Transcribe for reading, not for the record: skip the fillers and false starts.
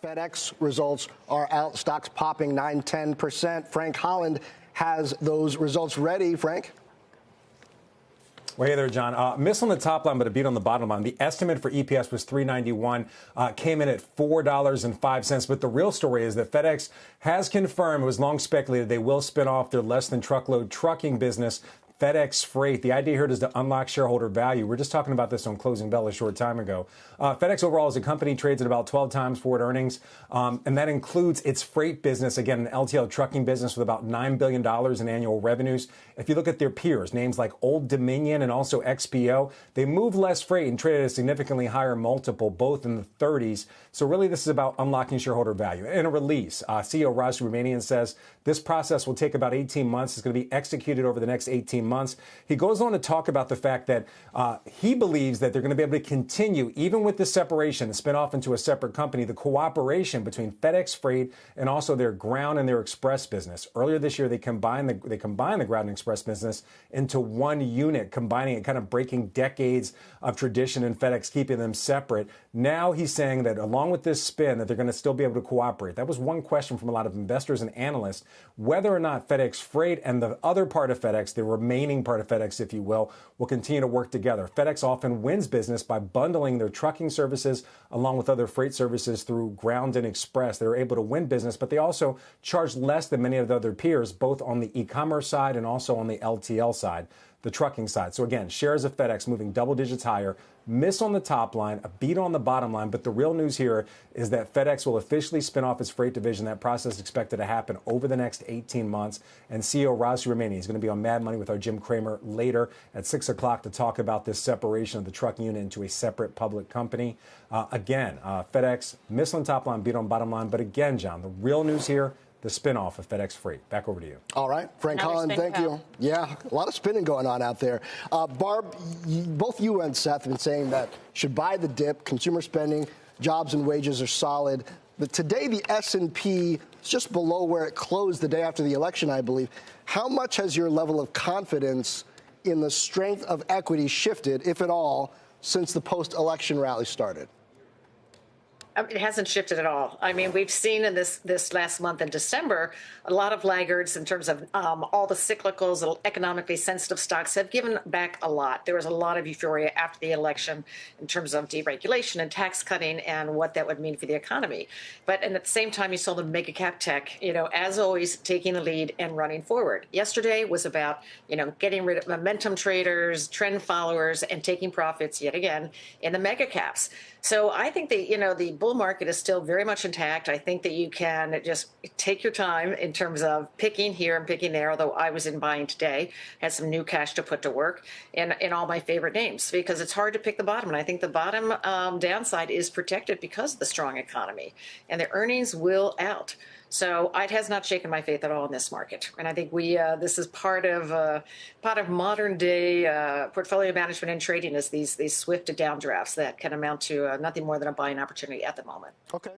FedEx results are out, stocks popping 9-10%. Frank Holland has those results ready. Frank? Well, hey there, John. Miss on the top line, but a beat on the bottom line. The estimate for EPS was $3.91, came in at $4.05. But the real story is that FedEx has confirmed, it was long speculated, they will spin off their less than truckload trucking business, FedEx Freight. The idea here is to unlock shareholder value. We're just talking about this on Closing Bell a short time ago. FedEx overall as a company trades at about 12 times forward earnings, and that includes its freight business, again, an LTL trucking business with about $9 billion in annual revenues. If you look at their peers, names like Old Dominion and also XPO, they move less freight and trade at a significantly higher multiple, both in the 30s. So really this is about unlocking shareholder value. In a release, CEO Raj Subramanian says this process will take about 18 months. It's going to be executed over the next 18 months. He goes on to talk about the fact that he believes that they're going to be able to continue, even with this separation, the spin off into a separate company, the cooperation between FedEx Freight and also their ground and their express business. Earlier this year, they combined the ground and express business into one unit, combining it, kind of breaking decades of tradition and FedEx keeping them separate. Now he's saying that along with this spin, that they're going to still be able to cooperate. That was one question from a lot of investors and analysts, whether or not FedEx Freight and the other part of FedEx, the remaining part of FedEx, if you will continue to work together. FedEx often wins business by bundling their trucking services along with other freight services through ground and express. They're able to win business, but they also charge less than many of the other peers, both on the e-commerce side and also on the LTL side, the trucking side. So again, shares of FedEx moving double digits higher, miss on the top line, a beat on the bottom line. But the real news here is that FedEx will officially spin off its freight division. That process is expected to happen over the next 18 months. And CEO Raj Subramanian is going to be on Mad Money with our Jim Cramer later at 6 o'clock to talk about this separation of the trucking unit into a separate public company. FedEx miss on top line, beat on bottom line. But again, John, the real news here, the spinoff of FedEx Freight. Back over to you. All right, Frank Holland, thank you. Yeah, a lot of spinning going on out there. Barb, both you and Seth have been saying that should buy the dip. Consumer spending, jobs and wages are solid. But today the S&P is just below where it closed the day after the election, I believe. How much has your level of confidence in the strength of equity shifted, if at all, since the post-election rally started? It hasn't shifted at all. I mean, we've seen in this last month in December, a lot of laggards in terms of all the cyclicals, economically sensitive stocks have given back a lot. There was a lot of euphoria after the election in terms of deregulation and tax cutting and what that would mean for the economy. But and at the same time, you saw the mega cap tech, as always, taking the lead and running forward. Yesterday was about, getting rid of momentum traders, trend followers, and taking profits yet again in the mega caps. So I think the bull market is still very much intact. I think that you can just take your time in terms of picking here and picking there, although I was in buying today, had some new cash to put to work in all my favorite names because it's hard to pick the bottom. And I think the bottom downside is protected because of the strong economy and the earnings will out. So it has not shaken my faith at all in this market. And I think this is part of modern day portfolio management and trading is these swift downdrafts that can amount to nothing more than a buying opportunity at the moment. Okay.